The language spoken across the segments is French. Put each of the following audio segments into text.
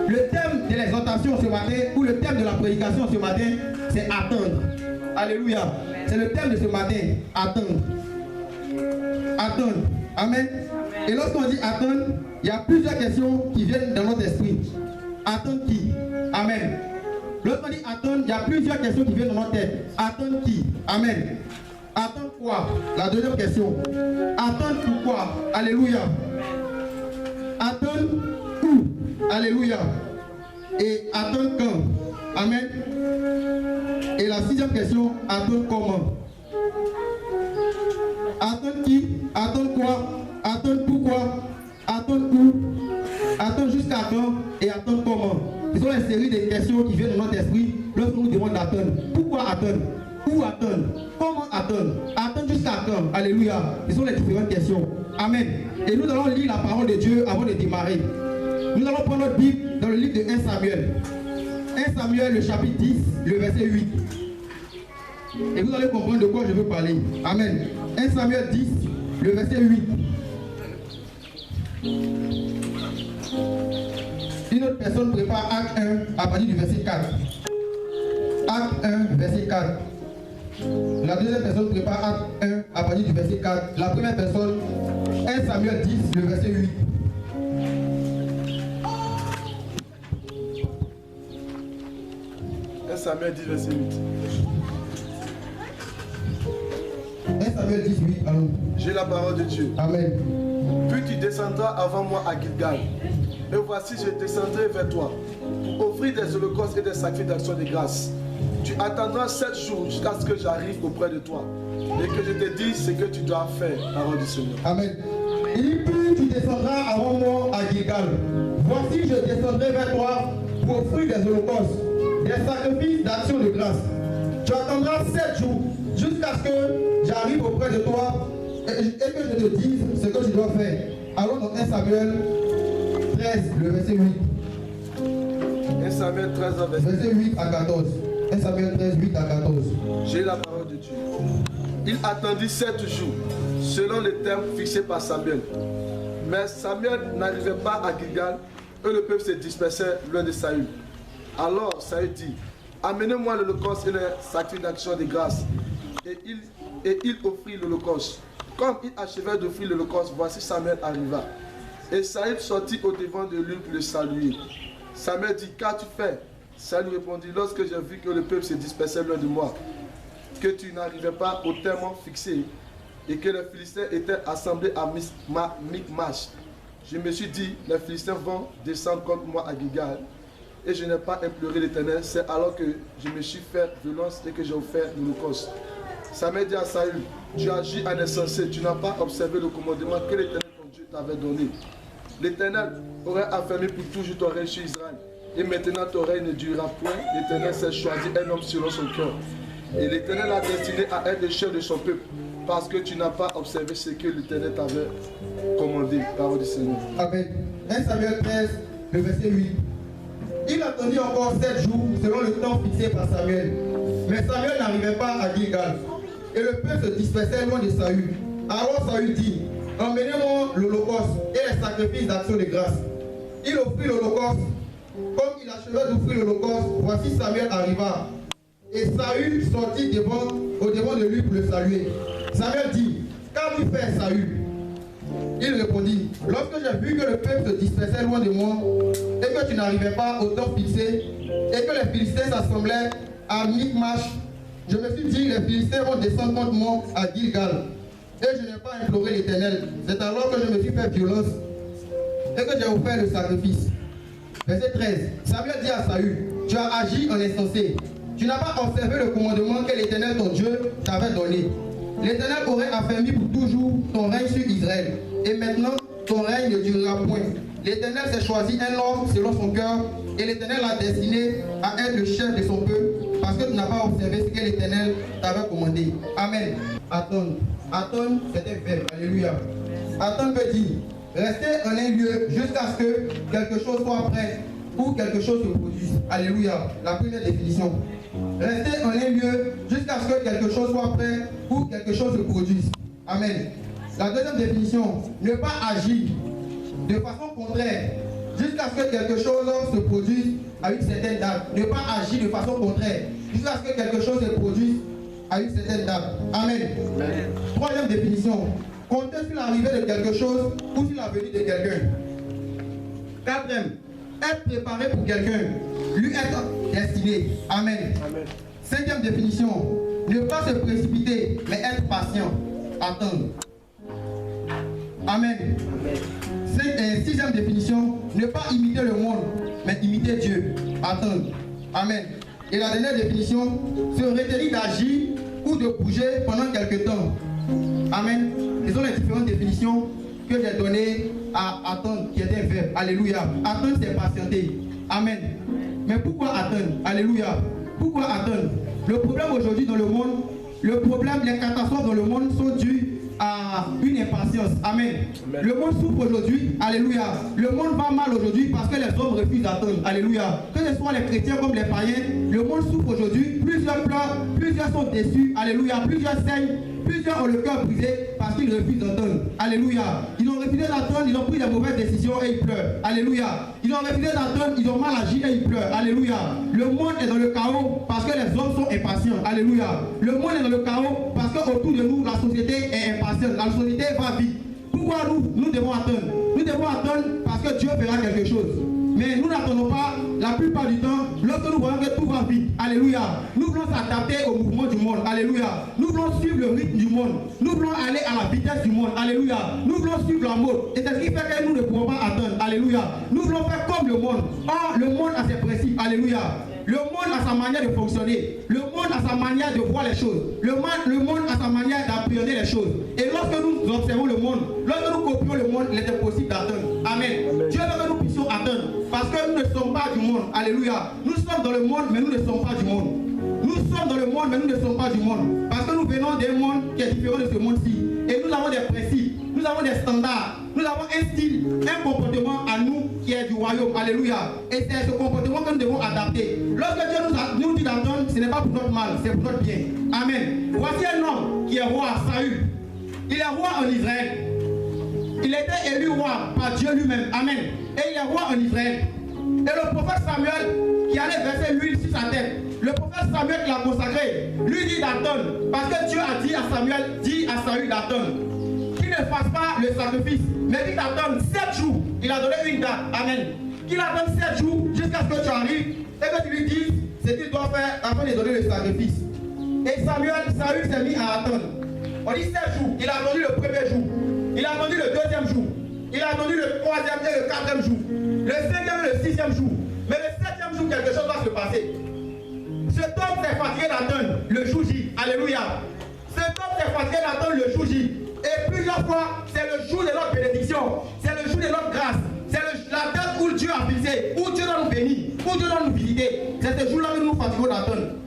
Le thème de l'exhortation ce matin, ou le thème de la prédication ce matin, c'est attendre. Alléluia. C'est le thème de ce matin, attendre. Attendre. Amen. Et lorsqu'on dit attendre, il y a plusieurs questions qui viennent dans notre esprit. Attendre qui? Amen. Lorsqu'on dit attendre, il y a plusieurs questions qui viennent dans notre tête. Attendre qui? Amen. Attendre quoi? La deuxième question. Attendre pourquoi? Alléluia. Attendre où? Alléluia. Et attendre quand? Amen. Et la sixième question, attendre comment? Attendre qui? Attendre quoi? Attendre pourquoi? Attendre où? Attendre jusqu'à quand? Et attendre comment? Ce sont les séries de questions qui viennent dans notre esprit lorsqu'on nous demande d'attendre. Pourquoi attendre? Où attendre? Comment attendre? Attendre jusqu'à quand? Alléluia. Ce sont les différentes questions. Amen. Et nous allons lire la parole de Dieu avant de démarrer. Nous allons prendre notre Bible dans le livre de 1 Samuel. 1 Samuel, le chapitre 10, le verset 8. Et vous allez comprendre de quoi je veux parler. Amen. 1 Samuel 10, le verset 8. Une autre personne prépare Acte 1 à partir du verset 4. Acte 1, verset 4. La deuxième personne prépare Acte 1 à partir du verset 4. La première personne, 1 Samuel 10, le verset 8. Samuel 10, verset 8. 1 Samuel 10, 8. Allons. J'ai la parole de Dieu. Amen. Puis tu descendras avant moi à Gilgal. Et voici, je descendrai vers toi pour offrir des holocaustes et des sacrifices d'action de grâce. Tu attendras 7 jours jusqu'à ce que j'arrive auprès de toi et que je te dise ce que tu dois faire, parole du Seigneur. Amen. Il dit, puis tu descendras avant moi à Gilgal. Voici, je descendrai vers toi pour offrir des holocaustes, des sacrifices d'action de grâce. Tu attendras 7 jours jusqu'à ce que j'arrive auprès de toi et que je te dise ce que tu dois faire. Allons dans 1 Samuel 13, le verset 8. 1 Samuel 13, verset 8 à 14. 1 Samuel 13, 8 à 14. J'ai la parole de Dieu. Il attendit 7 jours, selon les termes fixés par Samuel. Mais Samuel n'arrivait pas à Gilgal et le peuple se dispersait loin de Saül. Alors Saül dit, amenez-moi l'holocauste et les sacrifices d'action de grâce. Et il offrit l'holocauste. Comme il achevait d'offrir l'holocauste, voici Samuel arriva. Et Saül sortit au devant de lui pour le saluer. Samuel dit, qu'as-tu fait? Saül répondit, lorsque j'ai vu que le peuple se dispersait loin de moi, que tu n'arrivais pas au terme fixé et que les Philistins étaient assemblés à Michmash, je me suis dit, les Philistins vont descendre contre moi à Gilgal. Et je n'ai pas imploré l'Éternel, c'est alors que je me suis fait violence et que j'ai offert l'holocauste. Samuel dit à Saül, tu agis en insensé, tu n'as pas observé le commandement que l'Éternel ton Dieu t'avait donné. L'Éternel aurait affermi pour toujours ton règne sur Israël. Et maintenant ton règne ne durera point. L'Éternel s'est choisi un homme selon son cœur. Et l'Éternel a destiné à être le chef de son peuple, parce que tu n'as pas observé ce que l'Éternel t'avait commandé. Parole du Seigneur. Amen. 1 Samuel 13, le verset 8. Il attendit encore 7 jours selon le temps fixé par Samuel. Mais Samuel n'arrivait pas à Gilgal. Et le peuple se dispersait loin de Saül. Alors Saül dit, emmenez-moi l'holocauste et les sacrifices d'action de grâce. Il offrit l'holocauste. Comme il achevait d'offrir l'holocauste, voici Samuel arriva. Et Saül sortit au devant de lui pour le saluer. Samuel dit, qu'as-tu fait, Saül? Il répondit, lorsque j'ai vu que le peuple se dispersait loin de moi, et que tu n'arrivais pas au temps fixé, et que les Philistins s'assemblaient à Michmash, je me suis dit, les Philistins vont descendre contre moi à Gilgal. Et je n'ai pas imploré l'Éternel. C'est alors que je me suis fait violence, et que j'ai offert le sacrifice. Verset 13. Samuel dit à Saül, tu as agi en insensé. Tu n'as pas observé le commandement que l'Éternel ton Dieu t'avait donné. L'Éternel aurait affermi pour toujours ton règne sur Israël. Et maintenant, ton règne ne durera point. L'Éternel s'est choisi un homme selon son cœur, et l'Éternel l'a destiné à être le chef de son peuple, parce que tu n'as pas observé ce que l'Éternel t'avait commandé. Amen. Attendre. Attendre, c'est un verbe. Alléluia. Attendre veut dire rester en un lieu jusqu'à ce que quelque chose soit prêt ou quelque chose se produise. Alléluia. La première définition. Rester en un lieu jusqu'à ce que quelque chose soit prêt ou quelque chose se produise. Amen. La deuxième définition, ne pas agir de façon contraire jusqu'à ce que quelque chose se produise à une certaine date. Ne pas agir de façon contraire jusqu'à ce que quelque chose se produise à une certaine date. Amen. Amen. Troisième définition. Compter sur l'arrivée de quelque chose ou sur la venue de quelqu'un. Quatrième. Être préparé pour quelqu'un. Lui être destiné. Amen. Amen. Cinquième définition. Ne pas se précipiter, mais être patient. Attendre. Amen. Sixième définition. Ne pas imiter le monde, mais imiter Dieu. Attendre. Amen. Et la dernière définition. Se retenir d'agir ou de bouger pendant quelque temps. Amen. Ce sont les différentes définitions que j'ai données à attendre, qui est un verbe. Alléluia. Attendre, c'est patienter. Amen. Mais pourquoi attendre? Alléluia. Pourquoi attendre? Le problème aujourd'hui dans le monde, les catastrophes dans le monde sont dues à une impatience. Amen. Amen. Le monde souffre aujourd'hui. Alléluia. Le monde va mal aujourd'hui parce que les hommes refusent d'attendre. Alléluia. Que ce soit les chrétiens comme les païens, le monde souffre aujourd'hui. Plusieurs pleurent, plusieurs sont déçus. Alléluia. Plusieurs saignent. Plusieurs ont le cœur brisé parce qu'ils refusent d'entendre. Alléluia. Ils ont refusé d'entendre, ils ont pris des mauvaises décisions et ils pleurent. Alléluia. Ils ont refusé d'entendre, ils ont mal agi et ils pleurent. Alléluia. Le monde est dans le chaos parce que les hommes sont impatients. Alléluia. Le monde est dans le chaos parce qu'autour de nous, la société est impatiente. La société va vite. Pourquoi nous devons attendre? Nous devons attendre parce que Dieu fera quelque chose. Mais nous n'attendons pas la plupart du temps lorsque nous voyons que tout va vite. Alléluia. Nous voulons s'adapter au mouvement du monde. Alléluia. Nous voulons suivre le rythme du monde. Nous voulons aller à la vitesse du monde. Alléluia. Nous voulons suivre la mode. Et c'est ce qui fait que nous ne pouvons pas attendre. Alléluia. Nous voulons faire comme le monde. Or, le monde a ses principes. Alléluia. Le monde a sa manière de fonctionner. Le monde a sa manière de voir les choses. Le monde a sa manière d'appréhender les choses. Et lorsque nous observons le monde, lorsque nous copions le monde, il est impossible d'attendre. Amen. Amen. Dieu veut que nous puissions attendre. Parce que nous ne sommes pas du monde. Alléluia. Nous sommes dans le monde, mais nous ne sommes pas du monde. Nous sommes dans le monde, mais nous ne sommes pas du monde. Parce que nous venons d'un monde qui est différent de ce monde-ci. Et nous avons des principes, nous avons des standards, nous avons un style, un comportement à nous qui est du royaume. Alléluia. Et c'est ce comportement que nous devons adapter. Lorsque Dieu nous dit d'attendre, ce n'est pas pour notre mal, c'est pour notre bien. Amen. Voici un homme qui est roi, Saül. Il est roi en Israël. Il était élu roi par Dieu lui-même. Amen. Et il est roi en Israël. Et le prophète Samuel, qui allait verser l'huile sur sa tête, le prophète Samuel qui l'a consacré, lui dit d'attendre. Parce que Dieu a dit à Samuel, dit à Saül d'attendre. Qu'il ne fasse pas le sacrifice, mais qu'il attende 7 jours. Il a donné une date. Amen. Qu'il attende 7 jours jusqu'à ce que tu arrives et que tu lui dises ce qu'il doit faire afin de donner le sacrifice. Et Saül s'est mis à attendre. On dit 7 jours. Il a attendu le premier jour. Il a attendu le deuxième jour. Il a attendu le troisième et le quatrième jour. Le cinquième et le sixième jour. Mais le septième jour, quelque chose va se passer. Cet homme s'est fatigué d'attendre le jour J. Alléluia. Cet homme s'est fatigué d'attendre le jour J. Et plusieurs fois, c'est le jour de notre bénédiction. C'est le jour de notre grâce. C'est la date où Dieu a fixé, où Dieu doit nous bénir, où Dieu doit nous visiter. C'est ce jour-là que nous nous fatiguons d'attendre.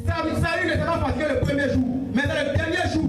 Saül ne s'est pas fatigué le premier jour, mais c'est le dernier jour.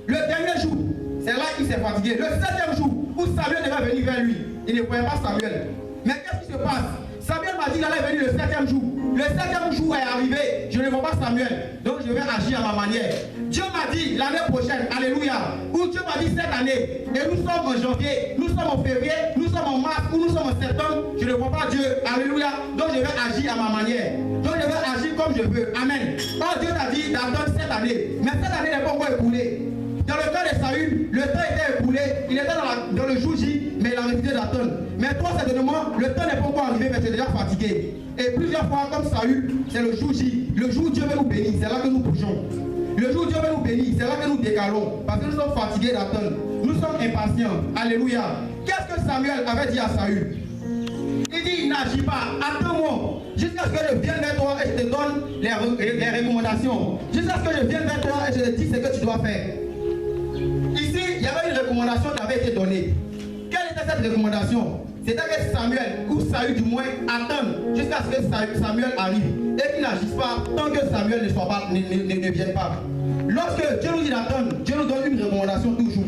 Le dernier jour, c'est là qu'il s'est fatigué. Le septième jour, où Samuel devait venir vers lui. Il ne voyait pas Samuel. Mais qu'est-ce qui se passe? Samuel m'a dit qu'il allait venir le septième jour. Le septième jour est arrivé. Je ne vois pas Samuel. Donc je vais agir à ma manière. Dieu m'a dit l'année prochaine. Alléluia. Ou Dieu m'a dit cette année. Et nous sommes en janvier. Nous sommes en février. Nous sommes en mars. Ou nous sommes en septembre. Je ne vois pas Dieu. Alléluia. Donc je vais agir à ma manière. Donc je vais agir comme je veux. Amen. Or Dieu t'a dit d'attendre cette année. Mais cette année n'est pas encore écoulée. Dans le cas de Saül, le temps était écoulé, il était dans le jour J, mais il a refusé d'attendre. Mais toi, certainement, le temps n'est pas encore arrivé, mais tu es déjà fatigué. Et plusieurs fois, comme Saül, c'est le jour J, le jour où Dieu veut nous bénir, c'est là que nous bougeons. Le jour où Dieu veut nous bénir, c'est là que nous décalons, parce que nous sommes fatigués d'attendre. Nous sommes impatients. Alléluia. Qu'est-ce que Samuel avait dit à Saül? Il dit, n'agis pas, attends-moi, jusqu'à ce que je vienne vers toi et je te donne les recommandations. Jusqu'à ce que je vienne vers toi et je te dis ce que tu dois faire. Ici, il y avait une recommandation qui avait été donnée. Quelle était cette recommandation? C'était que Samuel, ou Saül du moins, attende jusqu'à ce que Samuel arrive et qu'il n'agisse pas tant que Samuel ne vienne pas. Lorsque Dieu nous dit d'attendre, Dieu nous donne une recommandation toujours.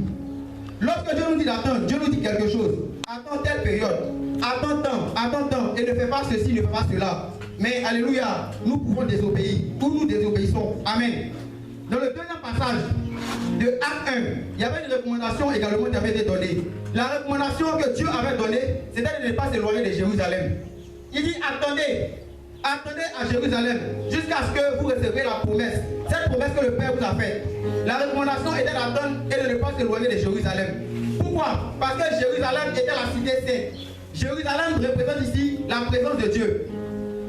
Lorsque Dieu nous dit d'attendre, Dieu nous dit quelque chose. Attends telle période, attends temps, et ne fais pas ceci, ne fais pas cela. Mais alléluia, nous pouvons désobéir, ou nous désobéissons. Amen. Dans le deuxième passage, de Acte 1, il y avait une recommandation également qui avait été donnée. La recommandation que Dieu avait donnée, c'était de ne pas s'éloigner de Jérusalem. Il dit attendez à Jérusalem jusqu'à ce que vous receviez la promesse. Cette promesse que le Père vous a faite. La recommandation était d'attendre et de ne pas s'éloigner de Jérusalem. Pourquoi? Parce que Jérusalem était la cité sainte. Jérusalem représente ici la présence de Dieu.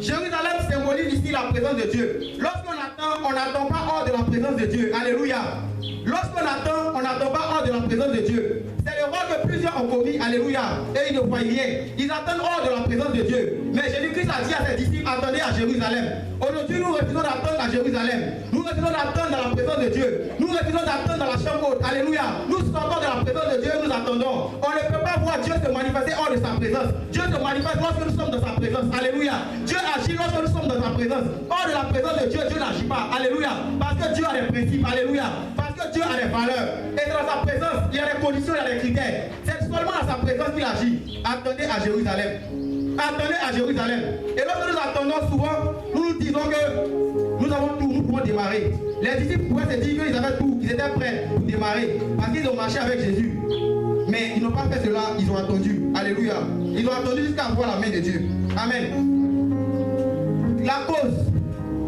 Jérusalem symbolise ici la présence de Dieu. Lorsqu'on attend, on n'attend pas hors de la présence de Dieu. Alléluia. Lorsqu'on attend, on n'attend pas hors de la présence de Dieu. C'est le rôle que plusieurs ont commis. Alléluia. Et ils ne voient rien. Ils attendent hors de la présence de Dieu. Mais Jésus-Christ a dit à ses disciples, attendez à Jérusalem. Aujourd'hui, nous refusons d'attendre à Jérusalem. Nous refusons d'attendre dans la présence de Dieu. Nous refusons d'attendre dans la chambre haute. Alléluia. Nous sortons de la présence de Dieu et nous attendons. On ne peut pas voir Dieu se manifester hors de sa présence. Dieu se manifeste lorsque nous sommes dans sa présence. Alléluia. Dieu agit lorsque nous sommes dans sa présence. Hors de la présence de Dieu, Dieu n'agit pas. Alléluia. Parce que Dieu a des principes. Alléluia. Parce que Dieu a des valeurs. Et dans sa présence, il y a des conditions, il y a des critères. C'est seulement dans sa présence qu'il agit. Attendez à Jérusalem. Attendez à Jérusalem. Et lorsque nous attendons souvent, nous nous disons que nous avons tout, nous pouvons démarrer. Les disciples pouvaient se dire qu'ils avaient tout, qu'ils étaient prêts pour démarrer. Parce qu'ils ont marché avec Jésus. Mais ils n'ont pas fait cela, ils ont attendu. Alléluia. Ils ont attendu jusqu'à voir la main de Dieu. Amen. La cause,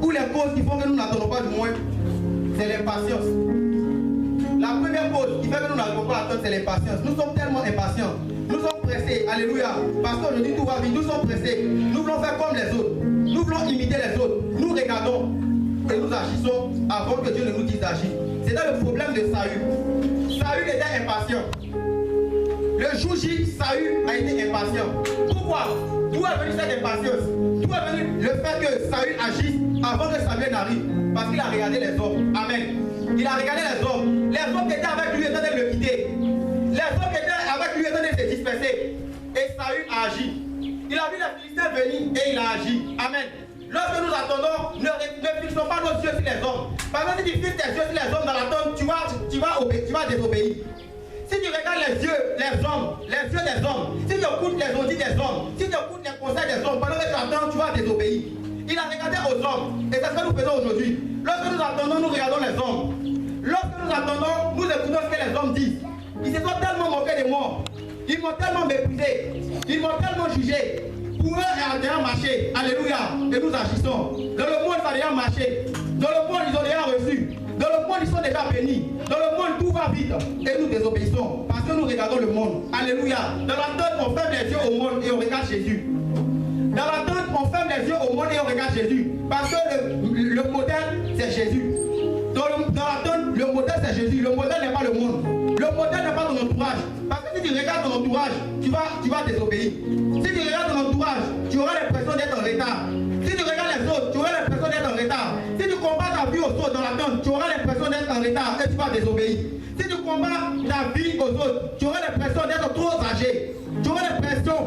ou les causes qui font que nous n'attendons pas du moins, c'est l'impatience. La première cause qui fait que nous n'arrivons pas à attendre, c'est l'impatience. Nous sommes tellement impatients. Nous sommes pressés. Alléluia. Parce qu'aujourd'hui tout va vite. Nous sommes pressés. Nous voulons faire comme les autres. Nous voulons imiter les autres. Nous regardons et nous agissons avant que Dieu ne nous dise d'agir. C'était le problème de Saül. Saül était impatient. Le jour J, Saül a été impatient. Pourquoi? D'où est venue cette impatience? D'où est venu le fait que Saül agisse avant que Samuel n'arrive? Parce qu'il a regardé les hommes. Amen. Il a regardé les hommes. Les hommes qui étaient avec lui étaient en train de le quitter. Les hommes qui étaient avec lui étaient en train de se disperser. Et Saül a agi. Il a vu les Philistins venir et il a agi. Amen. Lorsque nous attendons, ne fixons pas nos yeux sur les hommes. Parce que si tu fixes tes yeux sur les hommes dans l'attente, tu vas désobéir. Si tu regardes les yeux des hommes, si tu écoutes les ondits des hommes, si tu écoutes les conseils des hommes, pendant que tu attends, tu vas désobéir. Il a regardé aux hommes, et c'est ce que nous faisons aujourd'hui. Lorsque nous attendons, nous regardons les hommes. Lorsque nous attendons, nous écoutons ce que les hommes disent. Ils se sont tellement moqués de moi, ils m'ont tellement méprisé, ils m'ont tellement jugé. Pour eux, ça a déjà marché. Alléluia. Et nous agissons. Dans le monde, ça a déjà marché. Dans le monde, ils ont déjà reçu. Dans le monde, ils sont déjà bénis. Dans le monde, tout va vite. Et nous désobéissons. Parce que nous regardons le monde. Alléluia. Dans la tête, on ferme les yeux au monde et on regarde Jésus. Dans la tête, on ferme les yeux au monde et on regarde Jésus. Parce que le modèle, c'est Jésus. Dans la tête, le modèle, c'est Jésus. Le modèle n'est pas le monde. Le modèle n'est pas ton entourage. Parce que si tu regardes ton entourage, tu vas désobéir. Si tu regardes ton entourage, tu auras l'impression d'être en retard. Si tu regardes les autres, tu auras l'impression d'être en retard. Si tu combats ta vie aux autres dans l'attente, tu auras l'impression d'être en retard et tu vas désobéir. Si tu combats ta vie aux autres, tu auras l'impression d'être trop âgé. Tu auras l'impression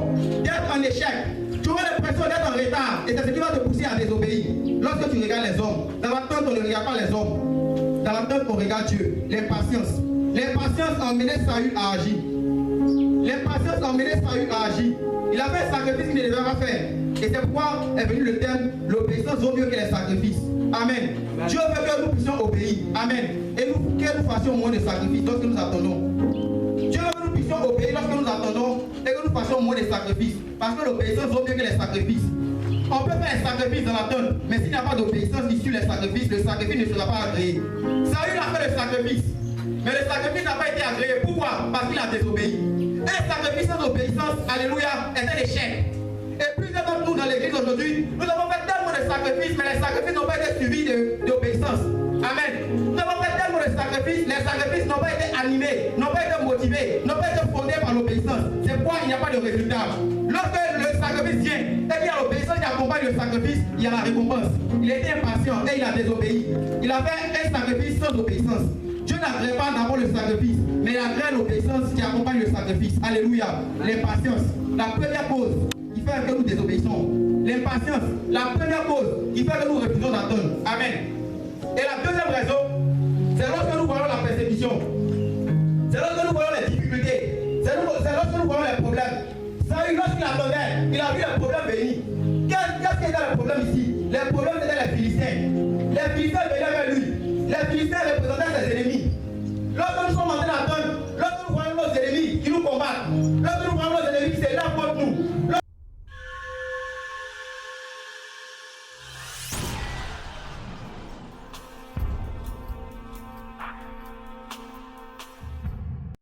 d'être en échec. Tu auras l'impression d'être en retard. Et c'est ce qui va te pousser à désobéir. Lorsque tu regardes les hommes, dans l'attente, on ne regarde pas les hommes. Dans l'attente, on regarde Dieu. L'impatience. L'impatience a emmené Saül à agir. L'impatience a emmené Saül à agir. Il a fait un sacrifice qu'il ne devait pas faire. Et c'est pourquoi est venu le terme, l'obéissance vaut mieux que les sacrifices. Amen. Dieu veut que nous puissions obéir. Amen. Et que nous fassions moins de sacrifices lorsque nous attendons. Dieu veut que nous puissions obéir lorsque nous attendons et que nous fassions moins de sacrifices. Parce que l'obéissance vaut mieux que les sacrifices. On peut faire un sacrifice dans l'attente, mais s'il n'y a pas d'obéissance issue des sacrifices, le sacrifice ne sera pas agréé. Saül a fait le sacrifice, mais le sacrifice n'a pas été agréé. Pourquoi? Parce qu'il a désobéi. Un sacrifice sans obéissance, alléluia, est un échec. Et plusieurs d'entre nous dans l'église aujourd'hui, nous avons fait tellement de sacrifices, mais les sacrifices n'ont pas été suivis d'obéissance. Amen. Nous avons fait tellement de sacrifices, les sacrifices n'ont pas été animés, n'ont pas été motivés, n'ont pas été fondés par l'obéissance. C'est pourquoi il n'y a pas de résultat. Lorsque le sacrifice vient et qu'il y a l'obéissance qui accompagne le sacrifice, il y a la récompense. Il était impatient et il a désobéi. Il a fait un sacrifice sans obéissance. Dieu n'agrée pas d'abord le sacrifice, mais il agrée l'obéissance qui accompagne le sacrifice. Alléluia. L'impatience. La première cause qui fait que nous désobéissons. L'impatience. La première cause qui fait que nous refusons d'attendre. Amen. Et la deuxième raison, c'est lorsque nous voyons la persécution. C'est lorsque nous voyons les difficultés. C'est lorsque nous voyons les problèmes. Saül, lorsqu'il attendait, il a vu les problèmes venir. Qu'est-ce qui était le problème ici? Les problèmes étaient les Philistins. Les Philistins